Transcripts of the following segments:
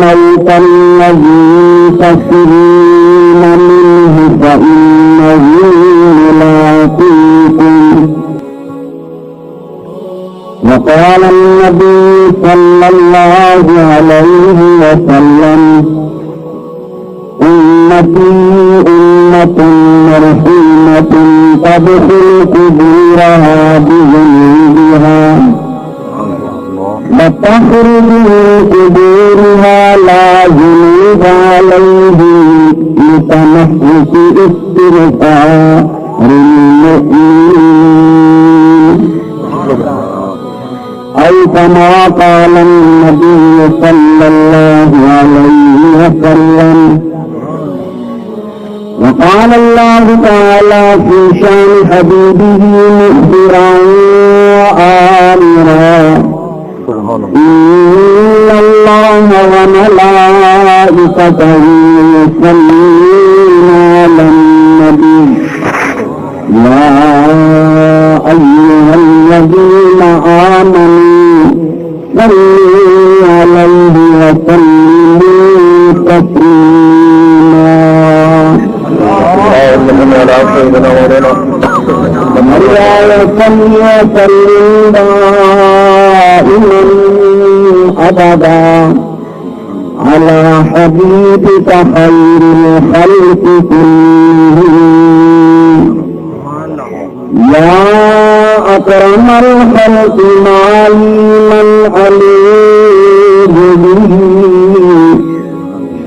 الموت الذي تفرون منه فإنه ملاقيكم وقال النبي صلى الله عليه وسلم أمتي أمة مرحومة تدخل قبورها بذنوبها وتخرج من قبورها لا ذنوب عليهم لتنفس استغفار المؤمنين أو كما قال النبي صلى الله عليه وسلم. وقال الله تعالى في شان حبيبه مخبرا وآمرا إن الله وملائكته يصلون على النبي يا أيها الذين آمنوا صلوا عليه وسلموا تسليما. دائما أبدا على حبيبك خير الخلق كلهم يا أكرم الخلق معلما عليه به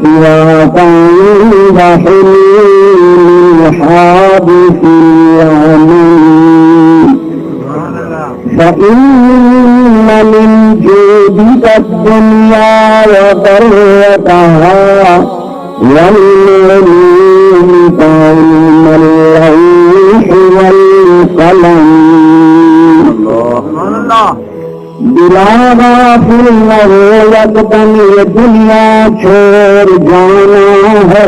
سواك عند حلول حادث العمل فإن من جودك الدنيا وضرتها والعلوم كعلم اللوح والقلم بلا غافل نہ ہو یکدم یہ دنیا چھوڑ جانا ہے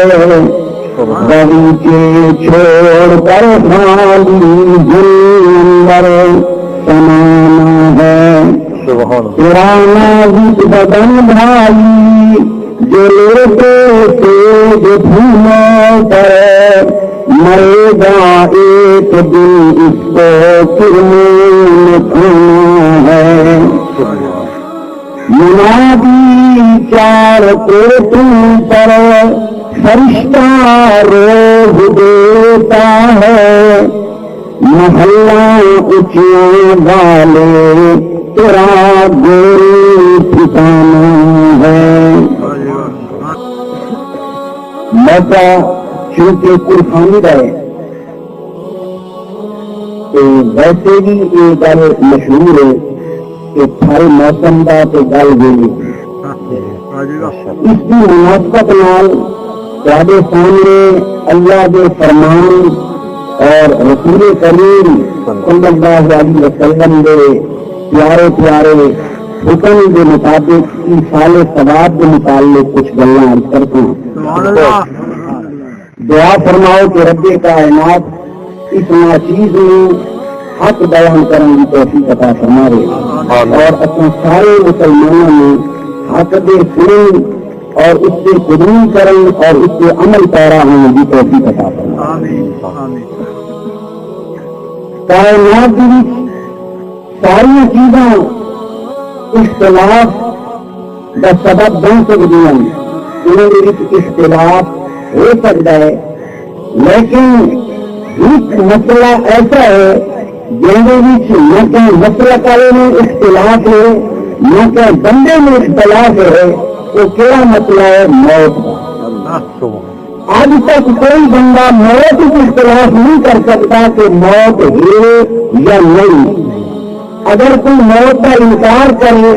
بغیچے چھوڑ کر خالی دل اندر سمانا ہے تیرا نازک بدن بھائی جو لیتے تیز دھوموں پر مرے گا ایک دن اس کو کرنے کھانا ہے منادی چار کوٹوں پر فرشتہ روز دیتا ہے محلہ اونچیاں والے تیرا گوری ٹھکانا ہے. موقع چونکہ قربانی ہے تو ویسے بھی یہ گل مشہور ہے کہ ہر موسم کا تو گل گئی اس کی مناسبت نال تھوڑے سامنے اللہ کے فرمان اور رسول کریم صلی اللہ علیہ وسلم کے پیارے پیارے حکم کے مطابق سال ثواب کے متعلق کچھ گلاں کرتا ہوں. دعا فرماؤ کہ رب کائنات اس ناچیز میں حق بیان کرنے کی توفیق عطا فرمائے اور اپنے سارے مسلمانوں میں حق دے سنن اور اس سے قبول کرن اور اس سے عمل پیرا ہونے کی توفیق عطا فرمائے. کائنات کی ساری چیزاں اختلاف کا سبب بن سکتی ہیں. انہیں اختلاف ہو سکتا ہے لیکن ایک مسئلہ ایسا ہے جن نہ کہ مسلک والے میں اختلاف ہے نہ کہ بندے میں اختلاف ہے. تو کیا مسئلہ ہے؟ موت کا. آج تک کوئی بندہ موت سے اختلاف نہیں کر سکتا کہ موت ہے یا نہیں. اگر کوئی موت کا انکار کرے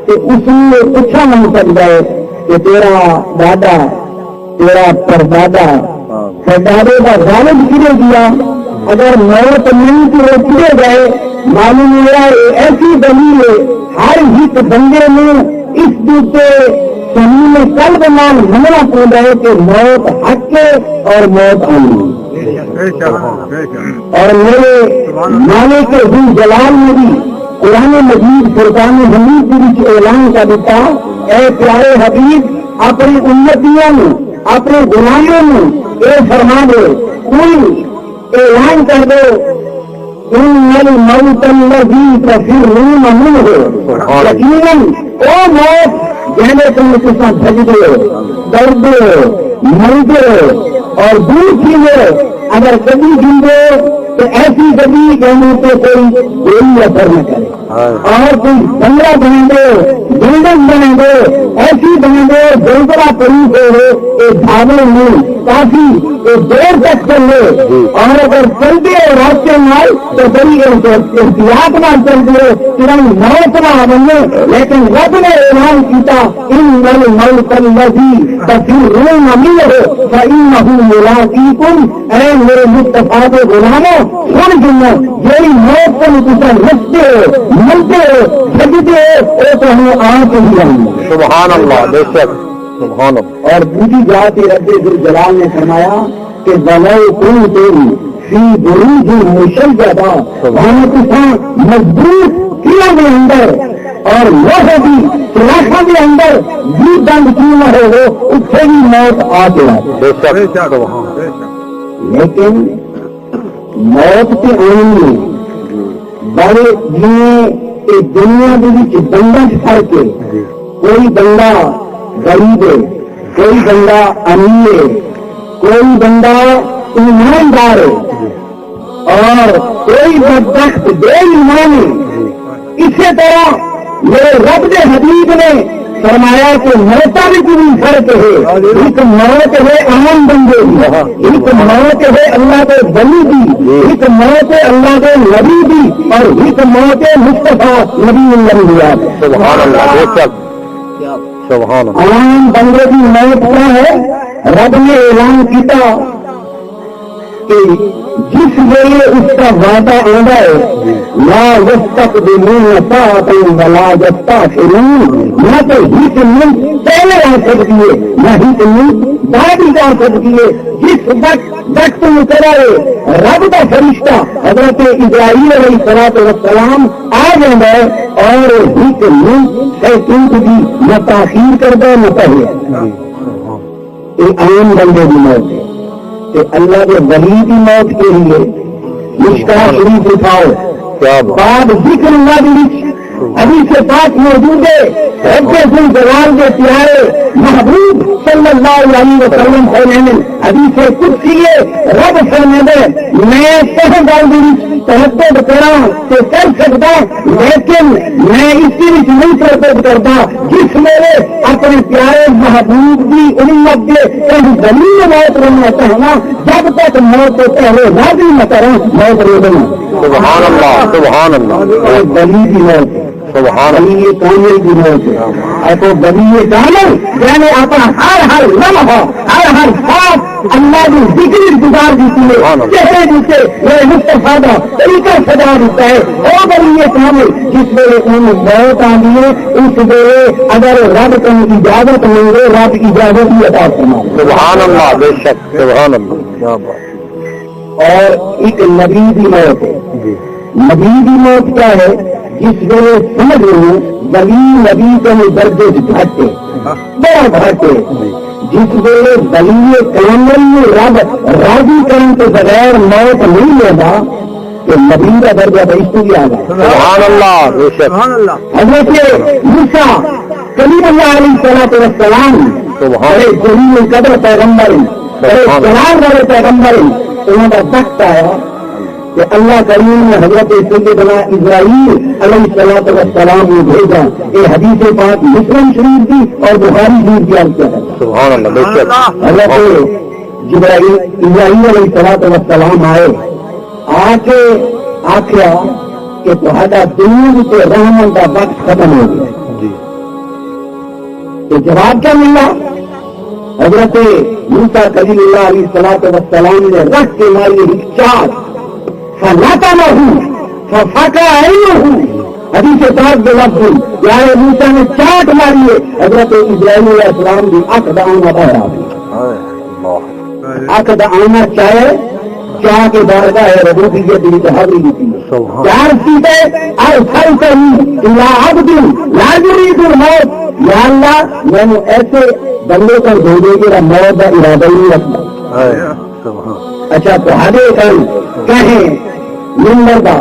تو اس میں پوچھا نہیں سکتا ہے کہ تیرا دادا تیرا پردادا پردادے کا غالب گرے دیا. اگر موت نہیں تو وہ گرے گئے. معلوم ہوا ایسی دلیل ہے ہر ہت بندے میں اس دوسرے زمین قلب نام حملہ پڑ رہے کہ موت حق ہے اور موت آنی. اور میرے مالک کے ذو جلال نے بھی قرآن مجید فرقان حمید کے اعلان کا دیتا اے پیارے حبیب اپنی امتیوں میں اپنے غلاموں میں یہ فرما دو، کوئی اعلان کر دو ان الموت الذی تفرون منہ، یقیناً او موت جہنے تم تساں بھج دو، ڈردو، مردو اور دور کیجو، اگر کبھی جیو تو ایسی کبھی کہنے پہ کوئی اثر نہ کرے، اور کوئی بنگلہ بنا دو، بلڈنگ بنا دو، ایسی بنا دو جلدرا پڑی ہو ڈھابوں میں کافی دیر تک چل لے، اور اگر چلتے ہو راستے میں تو بڑی احتیاط نہ چلتے ہو، ترنت موت نہ بنے، لیکن رب نے اعلان کیا ان الموت الذی تفرون منہ فانہ ملاقیکم، اے میرے مصطفیٰ کے غلاموں سن جنو، یہی موت کو تم رستے ہو، ملتے ہو، بھجتے ہو، وہ تو ہمیں آنکھ ہی آئیں گے۔ سبحان اللہ، بے شک سبحان اللہ۔ اور دوسری ذات رب ذوالجلال نے فرمایا کہ وَلَوْ كُنْتُمْ فِي بُرُوجٍ مُشَيَّدَةٍ، ہم تساں مضبوط قلعوں کے اندر اور لوہے کی سلاخوں کے اندر بھی بند کیوں نہ ہو، اس سے بھی موت آ کے آئے، بے شک سبحان، لیکن موت کے آنے میں بڑے جی دنیا کے بندہ پڑ کے کوئی بندہ غریب ہے، کوئی بندہ امیر ہے، کوئی بندہ ایماندار ہے، اور کوئی بدبخت بے ایمان ہے۔ اسی طرح میرے رب کے حبیب نے فرمایا کہ موتا بھی پوری فرق ہے، ایک موت ہے عام بندے کی، ایک موت ہے اللہ کے ولی کی، ایک موت ہے اللہ کے نبی کی، اور ایک موت ہے مصطفیٰ نبی اللہ۔ سبحان اللہ، بے شک سبحان اللہ۔ عام بندے کی موت کیا ہے؟ رب نے اعلان کیا کہ جس ویلے اس کا وعدہ آتا ہے لا یستقدمون ساعۃ ولا یستأخرون، نہ تو ہی منٹ پہلے آ سکتی ہے نہ ہی منٹ بعد ہی آ سکتی ہے، جس وقت مقرر رب کا فرشتہ حضرت اسرائیل علیہ السلام آ جاتا ہے، اور ہی منٹ سیکنڈ کی نہ تاخیر کرتا نہ پہلے۔ یہ عام بندے کی موت ہے کہ اللہ کے ولی کی موت کے لیے مشکا شریف اٹھاؤ، کیا بعد ذکر اللہ بھی ابھی سے پاس موجود ہے، رب جلال کے پیارے محبوب صلی اللہ علیہ وسلم فرمانے ابھی سے کچھ کیے رب فرمانے میں تحقیق کرا تو کر سکتا، لیکن میں اسی نہیں تحقیق کرتا جس میرے اپنے پیارے محبوب کی امت کے کہیں زمین موت رہنا چاہنا، جب تک موت سے پہلے راضی نہ کروں موت روکنا۔ سبحان اللہ، سبحان اللہ، اور بلی کی موت ہے، سبحان اللہ، بلی کامل کی موت ہے، اور تو بلی کامل یعنی اپنا ہر لمحہ ہر ساتھ اللہ کی ذکر گزار دیتی ہے، چہرے دیتے میرے مصطفیٰ کا طریقہ سجا دیتا ہے، وہ بلی کامل جس میں ان موت آتی ہے، اس ویلے اگر رب کو اجازت مانگے رب اجازت ہی عطا فرمائے۔ سبحان اللہ، بے شک سبحان اللہ، کیا بات۔ اور ایک نبی کی موت ہے، جی نبی کی موت کیا ہے؟ جس ویلے سمجھ رہے ولی نبی کے درجے گھٹے بڑا گھٹے، جس ویلے ولی کامل میں رب راضی کرنے کے بغیر موت نہیں لیتا کہ نبی کا درجہ بہشتی بھی آ گیا۔ سبحان اللہ، بے شک حضرت موسیٰ کلیم اللہ علیہ السلام بڑے جلیل قدر پیغمبر، بڑے سلام والے پیغمبر، انہوں کا وقت آیا کہ اللہ کریم نے حضرت سیدنا اسرائیل علیہ السلام نے بھیجا۔ یہ حدیث پاک مسلم شریف کی اور بخاری شریف کی عرض ہے۔ سبحان اللہ، بے شک حضرت اسرائیل علیہ السلام آئے، آ کے آخیا کہ تہاڈا دنیا کے رحمت کا وقت ختم ہو گیا۔ جی تو جواب کیا ملا؟ حضرت موسیٰ کلیم اللہ علیہ السلام نے رکھ کے ماری چاٹ فلاتا نہ ہوں فاقا ہوں، ابھی سے پاک کے لفظ یار موسیٰ نے چاٹ ماری ہے، حضرت اسرائیل علیہ السلام کی اکھ دانا باہر آ گئی۔ اکھ دانا چاہے چاہ کے بارگاہ ہے ربوبیت کی حاضری کی چار چیزیں اور پھل کری عبد لا یرید الموت، یا اللہ میں نے ایسے بندے پر بھیجے گا موت کا ارادہ ہی نہیں رکھتا. اچھا تھوڑے کل کہیں ممبر کا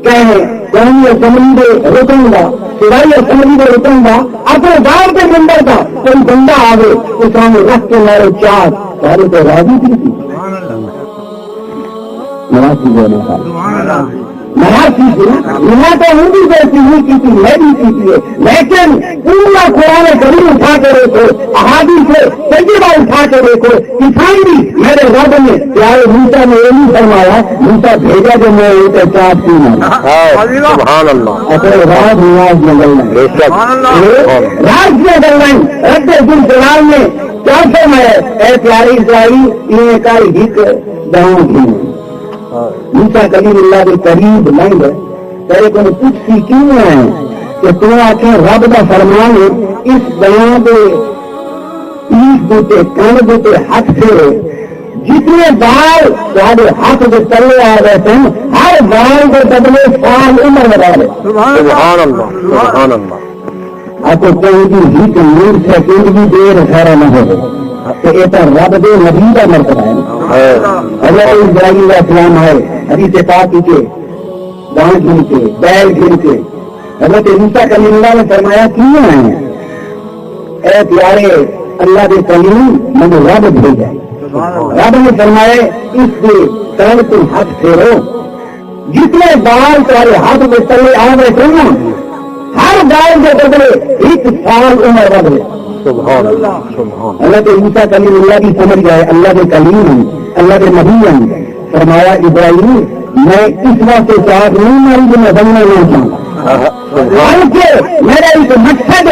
کہیں قومی اسمبلی دے رکن کا سوائی اسمبلی دے رکن کا اپنے گاؤں کے ممبر کا کوئی بندہ آگے تو سامنے رکھ کے مارے چار سارے تو راضی تھی نماز کی نماز کی نماز تو ہوں بھی جیسی نہیں کی تھی میں بھی کی تھی لیکن پورا قرآن کریم اٹھا کے دیکھو احادیث سے تجربہ اٹھا کے دیکھو کسان بھی میرے رب نے پیارے موسیٰ نے یہ نہیں فرمایا موسیٰ بھیجا جو میں ان کے چاپ کی سبحان اللہ اپنے راز نماز میں گلنا راز میں گلنا رب دل جلال نے کیا فرمایا اے پیاری اسرائیل یہ کا ہک گاؤں کی موسیٰ کلیم اللہ کے قریب نہیں ہے تیرے کو کچھ سی کیوں ہے کہ تو آخر رب کا فرمان اس بیان کے پیٹ دیتے کن دیتے ہاتھ سے جتنے بال تمہارے ہاتھ کے تلے آ گئے تھے ہر بال کے بدلے سال عمر لگا رہے سبحان اللہ سبحان اللہ آپ کو کہیں بھی ہٹ نور سیکنڈ بھی دیر خیرہ نہ ہو کہ یہ تو رب دے نبی کا مرتبہ ہے. حضرت ابراہیم علیہ السلام آئے حدیث پاک کے گاؤں گھن کے بیل گھن کے حضرت موسیٰ کلیم اللہ نے فرمایا کیوں آئے ہیں اے پیارے اللہ کے کلیم مجھے رب بھیجا رب نے فرمایا اس سے کل تم ہاتھ پھیرو جتنے بال تمہارے ہاتھ میں تلے آ گئے تھے نا ہر بال کے بدلے ایک سال عمر بدلے. سبحان اللہ سبحان اللہ کے موسیٰ کلیم اللہ کی سمجھ گئے اللہ کے کلیم ہیں اللہ کے نبی ہیں فرمایا ابراہیم میں اس واسطے چاہت نہیں ماری جو میں بننا نہیں چاہتا میرا ایک مقصد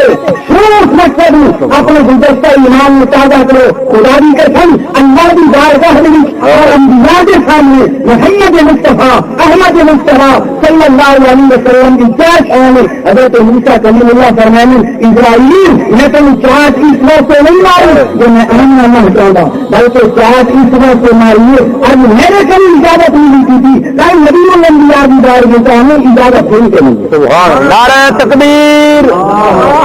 مقصد اپنے گلدستہ ایمان میں تازہ کرو خدا کی قسم اللہ کی بارگاہ میں اور انبیاء کے سامنے محمد مصطفیٰ احمد مصطفیٰ صلی اللہ علیہ وسلم کی کیا شان ہے. حضرت موسیٰ کلیم اللہ فرمانے اسرائیل میں تم چاہت اس واسطے نہیں ماروں جو میں آنا نہ چاہتا بلکہ چاہت اس واسطے ماریے اب میرے کبھی اجازت نہیں دی تھی تاکہ نبی الانبیاء کی بارگاہ میں اجازت نہیں کریں گے. نعرہ تکبیر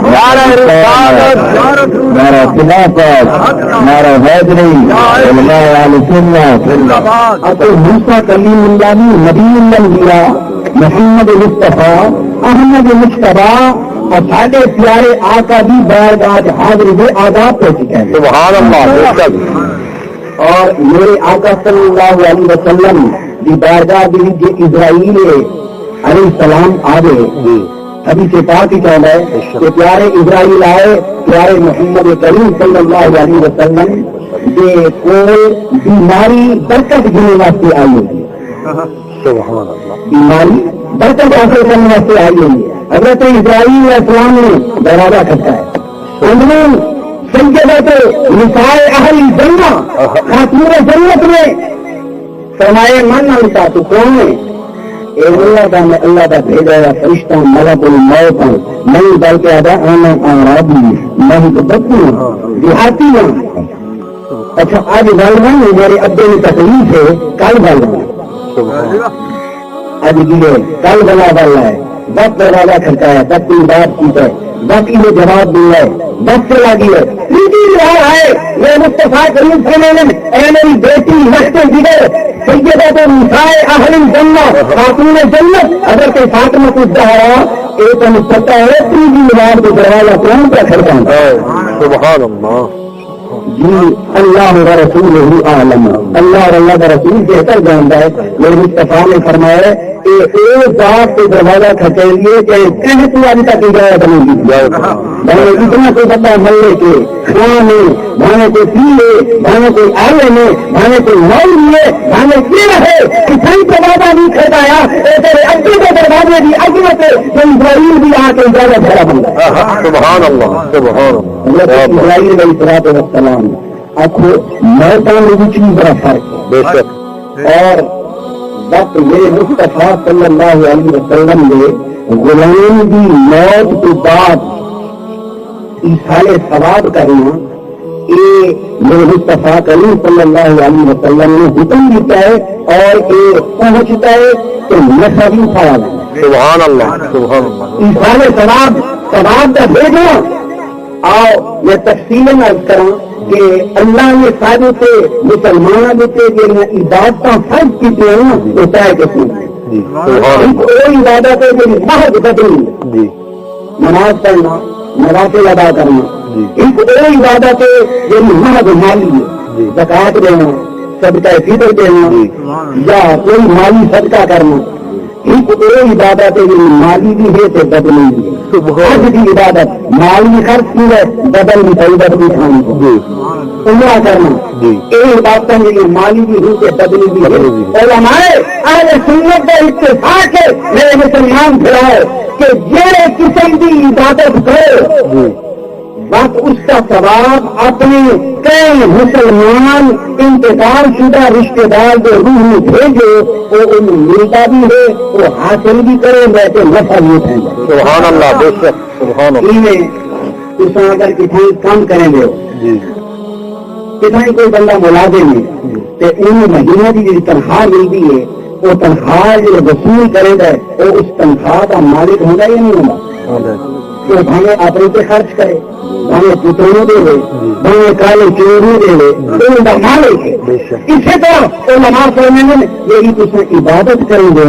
نعرہ رسالت نعرہ خلافت نعرہ حیدری علماء اہل سنت. اب موسیٰ کلیم اللہ نبی الانبیاء محمد مصطفیٰ احمد مجتبیٰ اور سارے پیارے آقا بھی بارگاہ حاضر ہوئے آداب پہ چکے ہیں. سبحان اللہ اور میرے آقا صلی اللہ علیہ وسلم کی بارگاہ بھی جو اسرائیل علیہ السلام آگے ابھی سے پاک ہی چاہتا ہے کہ پیارے اسرائیل آئے پیارے محمد کریم صلی اللہ علیہ وسلم یہ کوئی بیماری برکت گھنے واسطے آئی ہوگی سبحان اللہ بیماری برکت حاصل کرنے واسطے آئی ہوگی. حضرت اسرائیل علیہ السلام نے دروازہ کھٹا ہے انہوں سیدۃ نساء اہل جنہ خاتون جنت میں فرمائے من نہ تو کون ہے اللہ کا میں اللہ کا بھیجا ہوا فرشتہ ملک الموت ہوں نہیں بلکہ ادا آنا آرابی میں تو بچوں ہوں دیہاتی ہوں. اچھا آج غالباً میرے ابے میں تکلیف ہے کل غالباً آج گرے کل بنا والا ہے وقت دروازہ کھڑکایا وقت کی بات کی ہے وقت میں جواب دیا ہے وقت چلا گیا ہے میں مصطفیٰ کریم سے میں نے اے میری بیٹی وقت جگر سیدۃ نساء اہل جنہ خاتون جنت اگر کوئی فاطمہ کو دہرا ایک ہمیں پتہ ہے تیسری بار کو دروازہ کون کا کھڑکانا سبحان اللہ جی اللہ و رسول عالم اللہ اور اللہ کا رسول بہتر جانتا ہے. میرے مصطفیٰ نے فرمایا کہ ایک بات کو دروازہ کھٹیلیے کہ کہیں تو ابھی تک اجازت نہیں دی اتنا کوئی بندہ ملے کے کھانے بھانے کو پیے بھانے کوئی آلے میں بھانے کوئی مول لیے بھانے کی رہے کسی دروازہ نہیں کھٹایا تیرے ابے کے دروازے بھی عظمت ہے تو اسرائیل بھی آ کے اجازت بھرا بنتا ہے. سبحان اللہ سبحان اللہ اسرائیل علیہ السلام آخو موتوں میں کچھ نہیں بڑا فرق ہے بے شک اور وقت میرے مصطفیٰ صلی اللہ علیہ وسلم نے غلام کی موت کے بعد ایصال ثواب کرنا یہ میرے مصطفیٰ کریم صلی اللہ علیہ وسلم نے حکم دیتا ہے اور یہ پہنچتا ہے کہ نشہ بھی ثواب ہے. سبحان اللہ سبحان اللہ ایصال ثواب کا بھیجنا اور میں تفصیل عرض کروں کہ اللہ نے سارے سے مسلمانوں کے جو عبادت فرض کی ہوتا ہے کس میں کوئی عبادت ہے جو محض بدلی نماز پڑھنا نوافل ادا کرنا ایک کوئی عبادت ہے جو محض مالی ہے زکات دینا صدقہ فطر دینا یا کوئی مالی صدقہ کرنا ایک کوئی عبادت ہے جو مالی بھی ہے تو بدلی بھی ہے آج کی عبادت مالی خرچ کی ہے بدل بھی عبادت بھی کھانی عمرہ کرنا یہ عبادتیں جو مالی بھی ہو تو بدلی بھی ہے اور ہمارے اہل سنت کا اتفاق ہے میرے مسلمان بھائیو کہ جڑے قسم کی عبادت کرو بس اس کا ثواب اپنے کئی مسلمان انتقال شدہ رشتے دار جو روح میں بھیجو وہ ان ملتا بھی ہے وہ حاصل بھی کرے ویسے نفع بھی اٹھائیں سبحان اللہ بے شک سبحان اللہ اس میں اگر کتنے کام کریں گے کتنے کوئی بندہ ملازم ہے تو ان مہینے کی جو تنخواہ ملتی ہے وہ تنخواہ جو وصول کرے گا وہ اس تنخواہ کا مالک ہوگا یا نہیں ہوگا تو بھائی اپنے پہ خرچ کرے بھائی پتروں دے دے بھائی کالے چوروں دے دے تو ان کا مالک ہے اسی طرح علماء فرماتے ہیں یہی تو اس میں عبادت کریں گے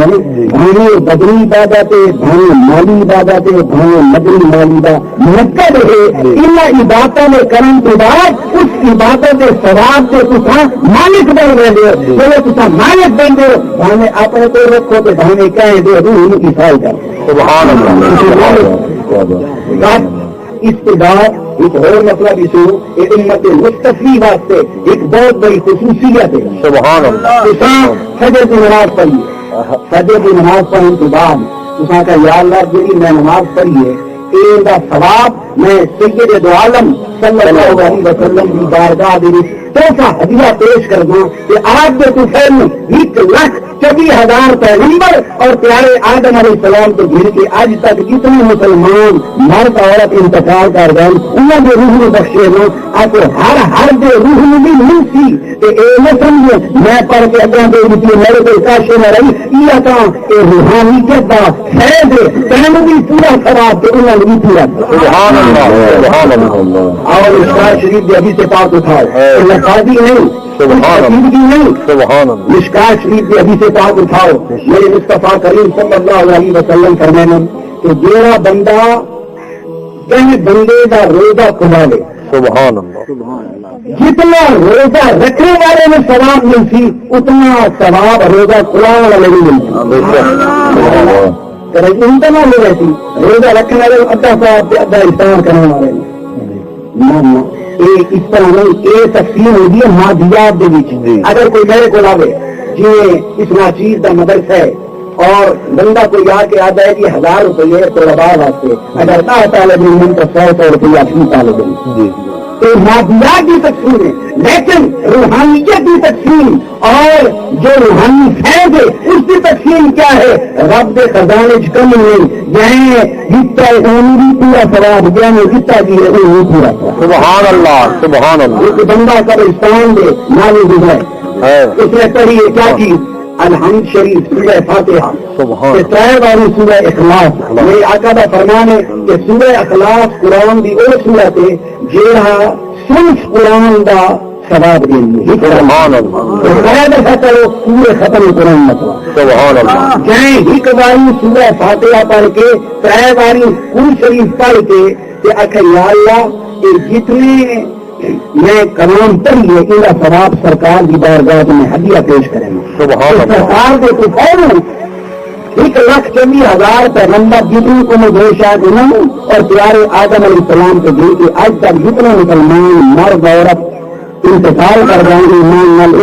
بھائی بدنی عبادت ہے بھائی مالی عبادت ہے بھائی مدنی مالی مرکب ہے ان عبادتوں میں کرنے کے بعد اس عبادت کے ثواب سے تصا مالک بن رہے ہو چلو تصا مالک بن دو بھائی اپنے کو رکھو تو بھائی کہیں دو روح کی فائدہ سبحان اللہ استدار ایک اور مطلب اس ایک امت مستفی واسطے ایک بہت بڑی خصوصیت ہے سبحان اللہ فجر کی نماز پڑھیے فجر کی نماز پڑھنے کے بعد اس کا یا اللہ جی میں نماز پڑھیے ان کا ثواب میں سید دو عالم صلی اللہ علیہ وسلم کی بارگاہ تحفہ ہدیہ پیش کر دوں کہ آج کے طوفان 1,24,000 پیغمبر اور پیارے آدم علیہ السلام کو گھر کے آج تک جتنے مسلمان مرد عورت انتقال کر گئے انہوں نے روح میں بخشے ہوں آپ ہر جو روح میں بھی مل سی کہ اے نہ سمجھے میں پڑھ کے اگاں دے دیتی میرے کوئی کاشے نہ رہی یہ کہاں کہ روحانیت کا فیض کہنے بھی پورا خراب تو انہوں نے بھی پورا سبحان اللہ اور اس کا شریف بھی ابھی سے پاک اٹھاؤ شادی نہیں مشکات شریف کے ابھی سے پاک اٹھاؤ میرے مصطفیٰ کریم صلی اللہ علیہ وسلم فرمانے کہ جیڑا بندہ کہیں بندے کا روزہ کھلا لے سبحان اللہ جتنا روزہ رکھنے والے میں ثواب ملتی اتنا ثواب روزہ کھلانے والے نہیں ملتی انتنا لے رہتی روزہ رکھنے والے ادھا صاحب ادھا احسان کرنے والے اس طرح نہیں یہ تقسیم ہوگی مادیات اگر کوئی میرے کو لاوے جی اس ناچیز کا مدرسہ ہے اور بندہ کوئی آ کے آتا ہے کہ 1000 روپئے تو لگا واسطے اگر 10 طالب علم تو 100 روپیہ فی طالب علم تو مادیات کی تقسیم ہے لیکن روحانیت کی تقسیم اور جو روحانی فیض ہے اس کی تقسیم کیا ہے رب کے خزانے کم نہیں جہاں جتنا بھی پورا ثواب جہاں جتنا بھی ہے وہ پورا سبحان اللہ ایک بندہ قبرستان دے نالی گزرے اس نے پڑھی ہے کیا چیز الحمد شریف سورہ فاتحہ ترے والی سورہ اخلاص میرے آقا کا فرمان ہے کہ سورہ اخلاص قرآن کی وہ سورت ہے جہاں صرف قرآن کا ثواب دیں کرو پورے ختم قرآن مطلب جائیں ایک باری سورہ فاتحہ پڑھ کے ترے باری قرآن شریف پڑھ کے آخر یا اللہ کہ جتنے میں کلام پڑھیے ان کا ثواب سرکار کی بارگاہ میں ہدیہ پیش کریں گے سرکار کے تو فوراً 1,24,000 پیغمبر جتنے کو میں گوشہ دوں اور پیارے آدم علیہ السلام کے دل کے آج تک جتنے مسلمان مرد عورت انتقال کر جائیں گے ایمان نال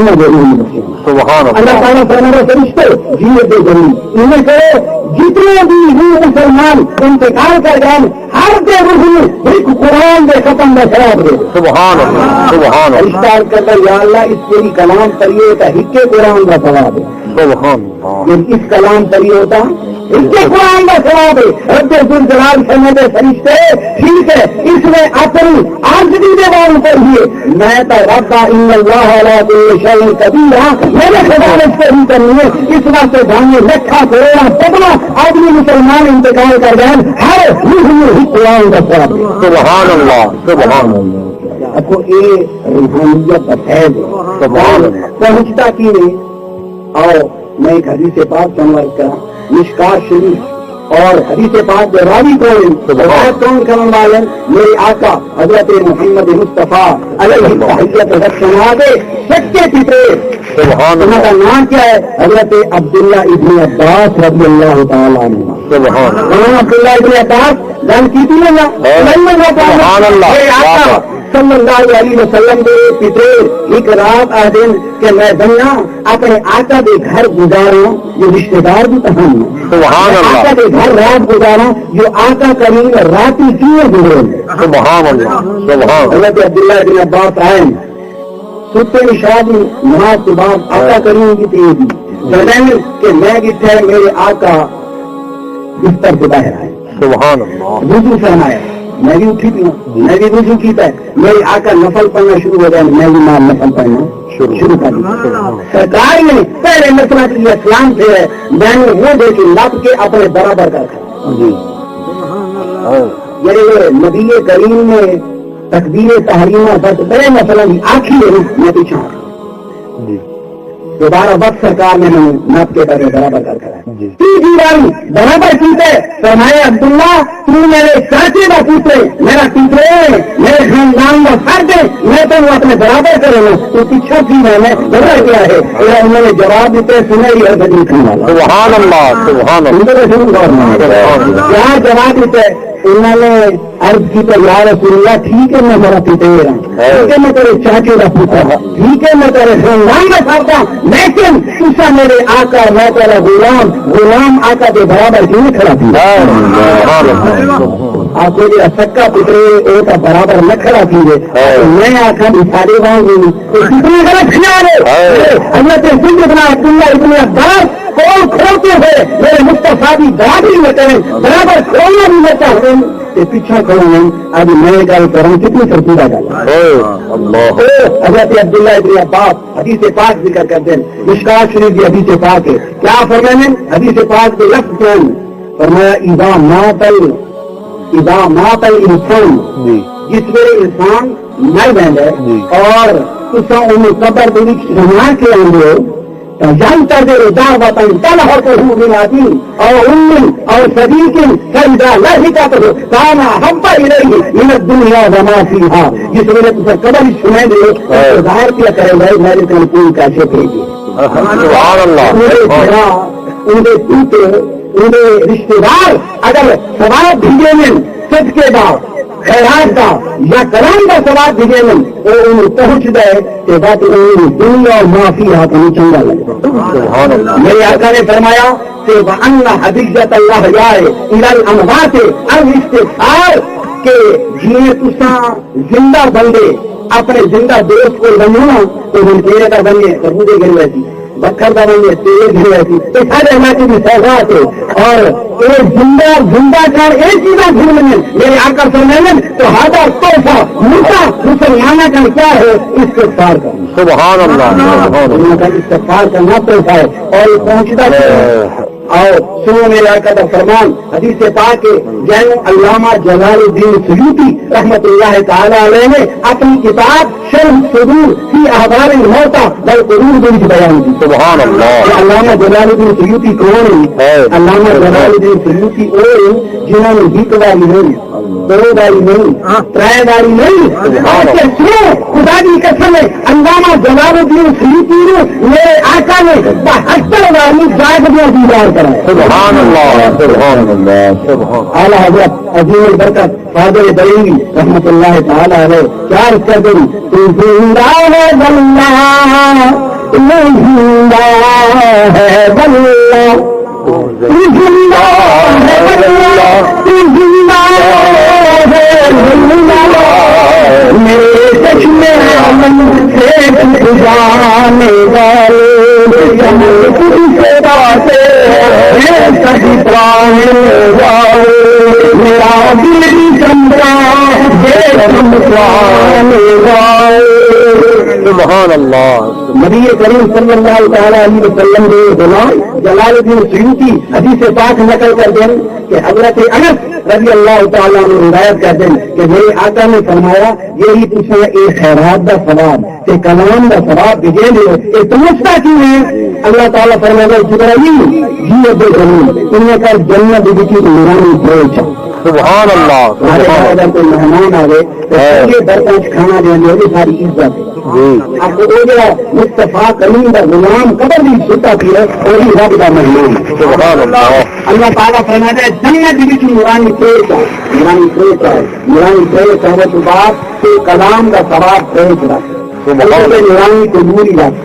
اللہ تعالیٰ فرمانے سے رشتے جیے دے ضروری انہیں کرو جتنے بھی مسلمان انتقال کر جائیں ہر دے روح ایک قرآن دے ختم میں خراب دے سبحان اللہ اشتہار کرتا یا اللہ اس کے کلام پڑھیے کا ہکے قرآن کا ثواب ہے سبحان اللہ اس کلام پڑھیے ہوتا اس کے قرآن کا سواب ہے رب الجلال فرماتے فرشتے ٹھیک ہے اس میں اپنی آجزی کے بارے پڑھیے میں تو رب ان اللہ علی کل شیء قدیر میں نے خداوند سے ہی کرنی ہے اس واسطے جانے لکھا کروڑا پتلا آدمی مسلمان انتقال کر گئے ہر ہی قرآن کا سواب سبحان اللہ سبحان اللہ آپ کو یہ روحانیت فیض پہنچتا کی نہیں اور میں ایک حدیث پاک تنور کرا مشکات شریف اور حدیث پاک جو راوی کون کرنے والے میرے آقا حضرت محمد مصطفیٰ علیہ تحیت رکھنے سچے پتے انہوں کا نام کیا ہے حضرت عبداللہ ابن عباس رضی اللہ تعالیٰ عنہ عبداللہ ابن عباس جان کی تھی نا میرے آقا صلی اللہ علیہ وسلم کے پتے ایک رات آ دن کہ میں بننا اپنے آقا کے گھر گزاروں جو رشتے دار بھی کہاں آقا کے گھر رات گزاروں جو آقا کریم راتی کیوں گزرے حضرت عبداللہ بن عباس آئے ستے شادی نماز کے بعد آقا کریم کی تیزی جنہیں کہ میں کتنے میرے آقا بستر سے باہر آئے سبحان اللہ وضو فرمایا میں بھی اٹھی تھی میں بھی وضو کیتا ہے میرے آقا نفل پڑھنا شروع ہو گیا میں بھی مال نفل پڑھنا شروع کر دیا سرکار نے پہلے مسئلہ کے لیے اسلام سے ہے میں نے وہ دیکھی لب کے اپنے برابر کر یعنی نبی کریم نے تکبیر تحریمہ بس بڑے مسئلہ کی آخری میں پیچھا دوبارہ وقت سرکار نے نب کے برابر کر کر برابر کیتے فرمایا عبداللہ تو میرے چاچے کا پوچھے میرا پوچھے میرے خاندان کا فرد ہے میں تو اپنے برابر کروں گا تو پیچھا کی میں نے بدل کیا ہے انہوں نے جواب دیتے سنے ہی اور سبحان اللہ سبحان اللہ کیا جواب دیتے انہوں نے عرض کی تو یا رسول اللہ ٹھیک ہے میں میرا پیتے ٹھیک ہے میں تیرے چاچے کا پوچھا ٹھیک ہے میں تیرے خاندان کا کرتا لیکن اسا میرے آقا میں تیرا غلام آقا کے برابر کیوں کھڑا تھی آپ کو جو سکا پترے وہ کا برابر نہ کھڑا تھی میں آخا بھی سارے باؤں کتنے غلط خیال ہے حضرت سیدنا عبداللہ ابن عباس کون کھولتے ہوئے میرے مصطفیٰ بھی برابری میں کریں برابر کھولنا بھی میں چاہتے پیچھا کروں ابھی میں گل کروں کتنی سرکوڑا گل حضرت عبداللہ ابن عباس حدیث پاک ذکر کرتے ہیں مشکات شریف کی حدیث پاک ہے کیا فرمانے حدیث پاک کے لفظ کون فرمایا اذا مات الانسان جس ویلے انسان مر جائے اور تسا انہیں قبر دے وچ رہا کے آندے جانتا دے دعوت تلحقه بالعدل او ام او صديق فاذا لحقته كان احب اليه من الدنيا وما فيها جس ویلے تسا قبر سنے دے ظاہر کیا کرے گا میرے کل کوئی کیسے بھیجے سبحان اللہ ان کے پوتے ان کے رشتے دار اگر ثواب بھیجے میں سچ کے بعد خیرات کا یا کرام کا ثواب بھیجے میں وہ انہیں پہنچ گئے کہ بات دنیا اور معافی ہاتھ میں چنگا لگے میرے آقا نے فرمایا کہ وَأَنَّ حَدِجَّةَ اللَّهِ جائے إِلَى الْأَمْوَاتِ الْإِسْتِغْفَارِ کہ جنہیں تساں زندہ بندے اپنے زندہ دوست کو بنو تو ہم تیرے کا بنیے سبودے گر ویسی بکر کا بنیے تیرے گر ویسی تو سارے اللہ کی بھی سوغات ہے اور ایک زندہ کر ایک چیزیں گھر بنے میرے آقا فرمانے تو ہادہ تحفہ مردہ مسلمانہ کا کیا ہے استغفار کا سبحان اللہ استغفار کرنا تحفہ ہے اور پہنچتا ہے اور سنو میرے آقا کا فرمان حدیث پاک کے جن علامہ جلال الدین سیوطی رحمت اللہ تعالی علیہ نے اپنی کتاب شرح صدور فی احوال الموتى والقبور میں بیان کی سبحان اللہ علامہ جلال الدین سیوطی کون ہے علامہ جلال الدین سیوطی وہ جنہوں نے ایک باری نہیں دو باری نہیں ترائے باری نہیں خدا کی قسم ہے علامہ جلال الدین سیوطی نے میرے آقا نے 72 باری جائز میں دیدار سبحان اللہ سبحان اللہ سبحان اعلیٰ حضرت عظیم البرکت فاضل بریلوی رحمت اللہ تعالی علیہ کیا عرض کر دیں تو زندہ ہے بلّہ زندہ ہے بلّہ زندہ ہے بلّہ زندہ ہے بلّہ میرے چشمے من سے جانے والے سے باتیں کبھی پرانے میرا دل بھی چمکا سبحان اللہ. نبی کریم صلی اللہ تعالیٰ علیہ وسلم کے غلام جلال الدین سیوطی حدیث پاک نقل کر دیں کہ حضرت انس رضی اللہ تعالیٰ نے روایت کر دیں کہ میرے آقا نے فرمایا یہی تجھے ایک خیرات کا ثواب کہ کلام کا ثواب بھیجے لے یہ سمجھتا کیوں ہے؟ اللہ تعالیٰ فرمایا جبرائیل جی ابو زمین تم نے کہا جنت کی نورانی بھیج. سبحان اللہ. اگر کوئی مہمان آئے تو یہ برتن کھانا دیں گے یہ ساری عزت ہے. آپ کو مصطفیٰ کریم کا غلام قبر بھی چھوٹا پی ہے وہی رب کا مہمان. سبحان اللہ. اللہ تعالیٰ فرماتا ہے جنت کی نورانی پیش ہے نورانی پیش ہے نورانی پیش ہونے کے بعد تو کلام کا ثواب پیش رکھ اللہ کے نورانی کو دوری رکھ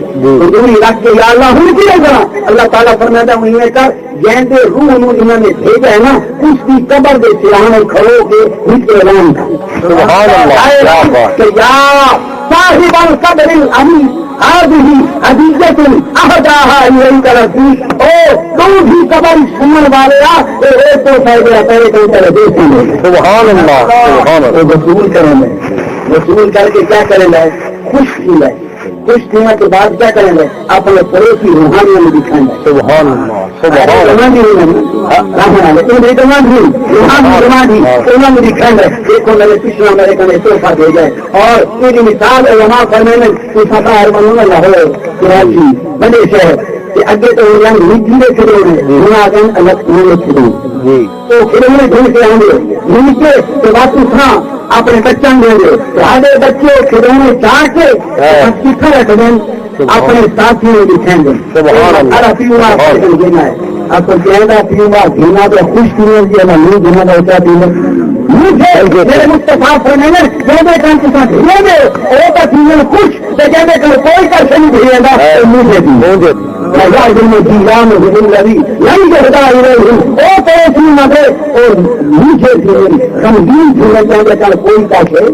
کے یا اللہ ہوں کی رہا. اللہ تعالیٰ فرماتا ہے انہیں کر جیسے روح انہوں نے بھیجا ہے نا اس کی قبر کے سرانے کھڑو کے نیچے اعلان کر سبحان اللہ. کہ یا صاحب القبر العظیم هذه حدیثۃ اهداها الیک رسول او تو بھی قبر سنن والے اے تو فائدہ تیرے کو دے دیں. سبحان اللہ. سبحان اللہ. وصول کریں گے وصول کر کے کیا کریں گے خوش کی لائے خوش ہونے کے بعد کیا کریں گے اپنے پڑوسی روحانیوں میں دکھائیں گے. سبحان اللہ. سبحان اللہ دکھائیں گے دیکھو میرے پچھلا میرے کو تحفہ دے گئے اور میری مثال وہاں کرنے میں فتح بنوں گا لاہور کراچی بڑے شہر کہ اگے تو نیچے کھڑے ہیں وہاں آگے الگ کھڑے تو کھڑے ڈھونڈ کے آئیں گے نیچے کے بعد اٹھنا اپنے بچوں دیں گے آگے بچے کھڑونے چاہ کے سیکھا رکھ دیں اپنے ساتھیوں میں دکھائیں گے. پیوا دینا ہے آپ کو کہنا پیوا گھینا تو خوش پینے کی نہیں گھینا تو کیا پینے میرے مصطفیٰ فرمانے جیسے کام کے ساتھ دھیے دے وہ کا پینے خوش تو جیسے کہ کوئی کر نہیں دھیے گا مجھے بھی جیلان لڑی نہیں جگہ وہ پڑوسی نہ دے اور نیچے گمگین جھولنے چاہتے کل کوئی کاشے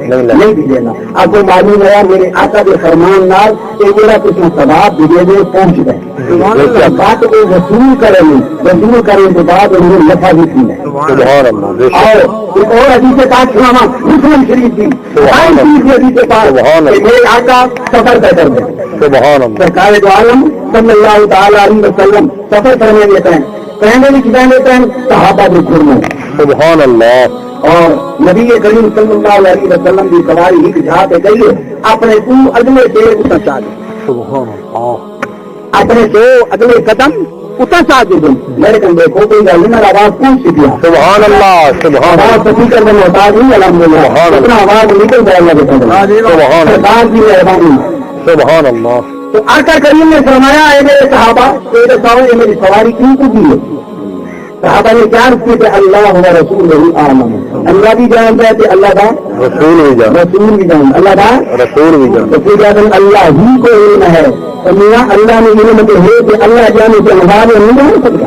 نہیں بھی دینا. آپ کو معلوم ہے میرے آقا کے فرمان نال کہ میرا کچھ ثواب بھی دے پہنچ گئے بات کو وصول کریں وصول کرنے کے بعد انہیں نفع بھی کی ہے. اور ایک اور حدیث پاک سنانا مسلم شریف کی حدیث پاک میرے آقا سفر طے کر دیں سرکار دو عالم صلی اللہ تعالیٰ علیہ وسلم سفر کرنے لیتے ہیں کہنے بھی کھلائیں لیتے ہیں صحابہ بھی چھوڑنے. سبحان اللہ. اور نبی کریم صلی اللہ علیہ وسلم کی سواری ہی جہاں پہ گئی اپنے کو اگلے دیر اتر چاہ دیں سبحان اللہ. اپنے کو اگلے قدم اتر چاہ دیں میرے کن دیکھو کوئی گل میں آواز کون سی دیا. سبحان اللہ. سبحان اللہ. سپیکر میں محتاج نہیں الحمد للہ اتنا آواز نکل جائے گا سرکار کی مہربانی. سبحان اللہ. تو آقا کریم نے فرمایا ہے میرے صحابہ یہ میری سواری کیوں کو دی ہے. صحابہ نے کیا رکھتے تھے اللہ ہوا رسول نہیں عالم اللہ بھی جانتا ہے کہ اللہ کا رسول بھی جان رسول بھی جان اللہ کا رسول بھی جان رسول جان اللہ ہی کو علم ہے تو میاں اللہ نے علم کے ہے کہ اللہ جانے کے بعد نہیں جان سکتا.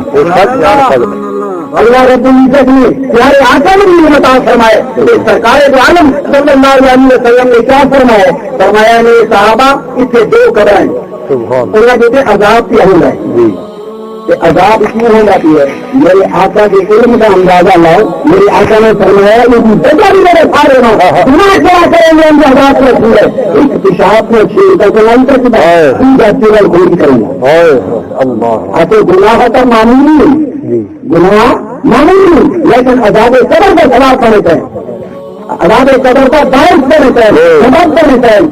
اللہ رب العزت نے پیارے آقا نے بھی بتا فرمائے سرکار دو عالم صلی اللہ علیہ وسلم نے کیا فرمایا فرمایا نے صحابہ اس سے دو کرائیں اللہ کہتے عذاب کی حل ہے کہ عذاب کیوں ہو جاتی ہے. میرے آقا کے علم کا اندازہ لاؤ میرے آقا نے فرمایا جگہ بھی میرے سارے کیا کریں گے ان کے عذاب میں چھوڑے ایک پیشاب میں چھوڑ کر گھوڑی کریں گے آپ گناہ کا معمولی گناہ معمولی لیکن عذاب قبر کا خلاف کرتے ہیں عذاب قبر کا باعث کرتے ہیں سبب کرتے ہیں.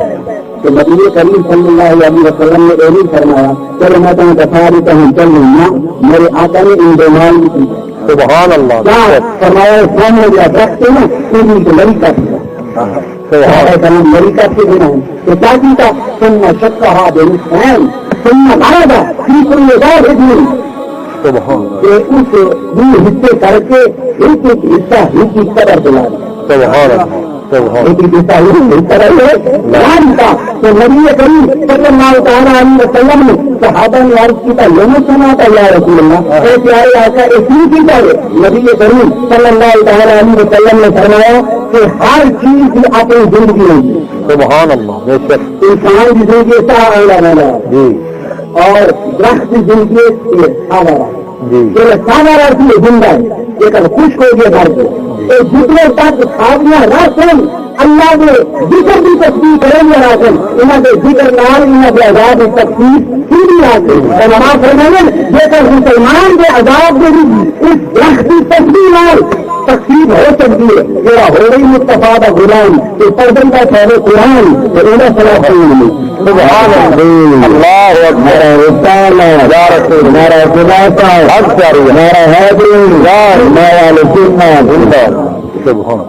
تو نبی کریم صلی اللہ علیہ وسلم نے یہ نہیں فرمایا چلو میں تمہیں دفاعی کہیں چل رہی ہوں میرے آقا نے ان بیمار بھی کی. سبحان اللہ. کیا فرمایا سامنے دیا رکھتے نا ان کو لڑی کا لڑی کا کے دینا ہے تو چاچی کا سننا شک کہا دے سننا بھاگا تھا تیسری بار ہے کہ اس دو حصے کر کے ایک ایک حصہ ہی کی قدر دلا دیا. تو نبی کریم صلی اللہ تعالیٰ علیہ وسلم نے صحابہ نے عرض کی تھا یہ سنا تھا یا رسول اللہ اے پیارے آقا اتنی کی چاہے نبی کریم صلی اللہ تعالیٰ علیہ وسلم نے فرمایا کہ ہر چیز کی اپنی زندگی ہوگی. سبحان اللہ. انسان کی زندگی اور درخت کی زندگی جی کہ سارا رہتی ہے زندہ یہ کر خشک ہو گیا گھر کو جتنے تک کھادیاں راسن اللہ کے ذکر کی تصویر کریں گے راسن انہوں کے ذکر نال انہوں کے عذاب کی تفصیل سیدھی آتے ہیں اور نماز فرمانے یہ کر مسلمان کے عذاب کے اس درخت کی تصویر نال تقسیم ہو سکتی ہے میرا ہو رہی مصطفیٰ کا غلام کہ پردن کا شہر قرآن صلاح سبحان اللہ اکبر ہمارا خلاصہ ہمارا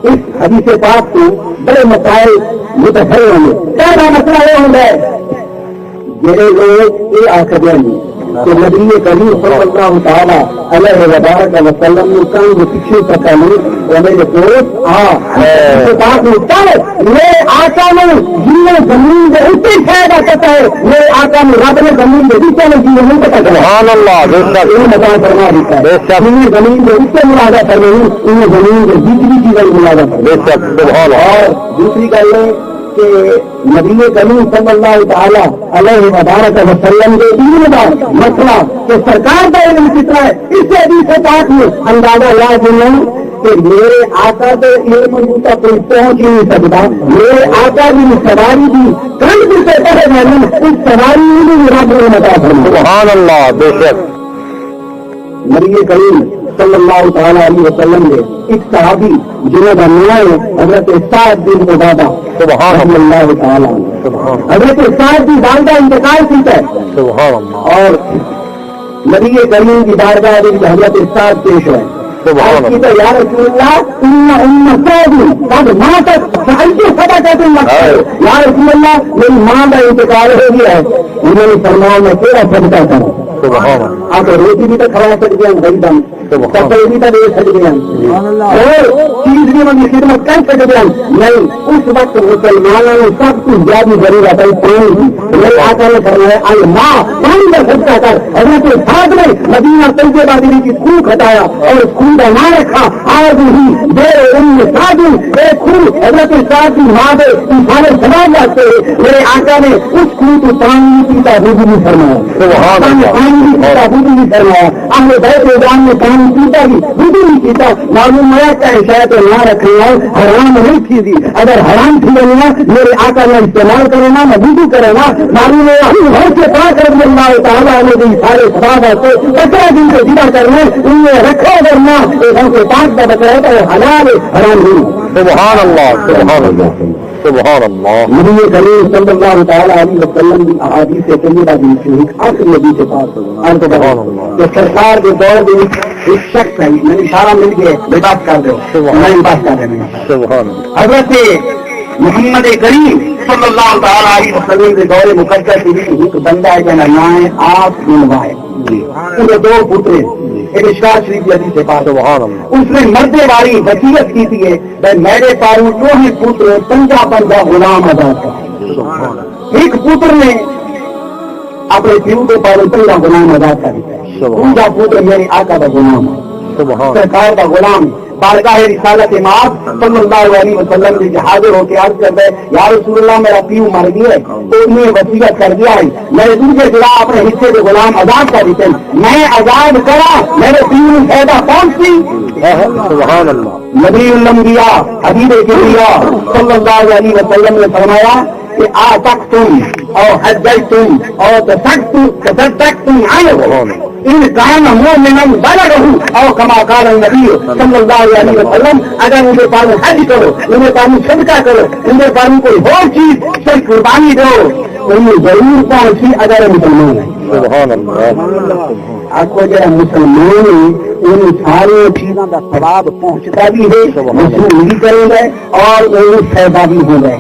اس حدیث پاک کو بڑے مسائل متحر ہوں گے پہلا مسئلہ یہ ہوں گے میرے لوگ یہ آ کر جائیں گے کہ نبی کریم صلی اللہ تعالیٰ علیہ وبارک وسلم نے کہیں وہ پیچھے پتا نہیں میرے دوست بات ہوتا ہے میرے آقا نے جن نے زمین کے اتنے فائدہ کرتا ہے میرے آقا نے رب نے زمین کے نیچے میں جینے نہیں پتا کرا سبحان اللہ یہ مکان فرما دیتا ہے انہیں زمین کے اتنے ملازہ کر رہی انہیں زمین کے بیچ بھی چیزیں ملازہ کر اور دوسری گل ہے کہ نبی کریم صلی اللہ تعالیٰ علیہ وبارک وسلم کے دین کا مسئلہ کہ سرکار کا علم کتنا ہے اس سے بھی سے پاک میں اندازہ یاد نہیں کہ میرے آقا تو علم تک کوئی پہنچ ہی نہیں سکتا میرے آقا بھی سواری بھی کل بھی سے پڑے نہیں اس سواری بھی رب نے بتا سبحان اللہ بے شک نبی کریم صلی اللہ تعالیٰ علیہ وسلم نے ایک صحابی جنہوں کا نام ہے حضرت سعد بن عبادہ سبحان اللہ تعالیٰ حضرت سعد کی والدہ انتقال کیتا ہے سبحان اللہ اور نبی کریم کی بارگاہ حضرت سعد پیش ہے سبحان اللہ یا رسول اللہ ان سعد قد ماتت فأي صدقة لك یا رسول اللہ میری ماں کا انتقال ہو گیا ہے انہوں نے فرمایا میں تیرا صدقہ کروں سبحان اللہ آپ روٹی بھی تو کھلا سکتے ہیں غریباً کپڑے بھی تو دے سکتے ہیں اور چیز بھی ان کی خدمت کر سکتے ہیں نہیں اس وقت مسلمانوں نے سب کچھ زیادہ ضرورت ہے پانی میرے آقا نے فرمایا آئی ماں پانی کا صدقہ کر حضرت سعد نے مدینہ طیبہ بادری کی خوہ کھٹایا اور اس خوہ کا نام رکھا آج ہی بے ام سعد ایک خوہ حضرت سعد کی ماں دے سارے سوال جاتے ہیں میرے آقا نے اس خوہ کو پانی پیتا وہ بھی فرمایا سبحان اللہ پانی بھی پیتا وہ بھی فرمایا اپنے بیت میدان میں پانی پیتا بھی وہ بھی نہیں پیتا معلوم ہوا کہ شاید نہ رکھنا حرام نہیں تھی اگر حرام تھی لینا میرے آقا نے استعمال کرنا میں وضو کرنا معلوم ہوا گھر سے پاک رضی اللہ تعالیٰ نے سارے صحابہ سے 15 دن سے جدا کرنا ان میں رکھا کرنا گھر سے پاک کا بچایا تو حلال حرام نہیں سبحان اللہ سبحان اللہ سبحان اللہ نبی کریم صلی اللہ تعالیٰ علیہ وسلم کی احادیث سے طیبہ دی ایک آخر نبی کے پاس کہ سرکار کے دور میں ایک شخص ہے میں اشارہ مل گیا بے بات کر دو میں بات کر رہے ہیں سبحان حضرت محمد کریم صلی اللہ تعالیٰ علیہ وسلم کے دور مقدس کی ایک بندہ ہے جنہا نام ہے آپ بنوائے ان کے 2 پترے ایک اشکار شریف کی حدیث سے پاس سبحان اللہ اس نے مردے والی وصیت کی تھی کہ میرے پاروں 2 ہی پتر 50 بندہ غلام آزاد کر ایک پتر نے اپنے پیو کے پاروں 15 غلام آزاد کر دیا دوسرا پتر میرے آقا کا غلام ہے سرکار کا غلام بارگاہ رسالت امام صلی اللہ علیہ وسلم کی حاضر ہو کے عرض کرتے یا رسول اللہ میرا پیو مر گیا ہے تو انہیں وصیت کر دیا ہے میرے دوسرے خلاف اپنے حصے کے غلام آزاد کر دیتے میں آزاد کرا میرے پیو میں فائدہ پہنچتی سبحان اللہ نبی الانبیاء حبیب کبریا صلی اللہ علیہ وسلم نے فرمایا کہ آتقتم اور حججتم اور تصدقتم عنہ ان کان مومنا بلغه او كما قال النبي صلی اللہ علیہ وسلم اگر ان کے پاس حج کرو ان کے پاس صدقہ کرو ان کے پاس کوئی اور چیز سے قربانی دو انہیں ضرور پہنچی اگر مسلمان ہے سبحان اللہ آپ کو جو مسلمان ہیں ان سارے چیزوں کا ثواب پہنچتا بھی ہے وصول بھی کریں گے اور ان فائدہ بھی ہو گئے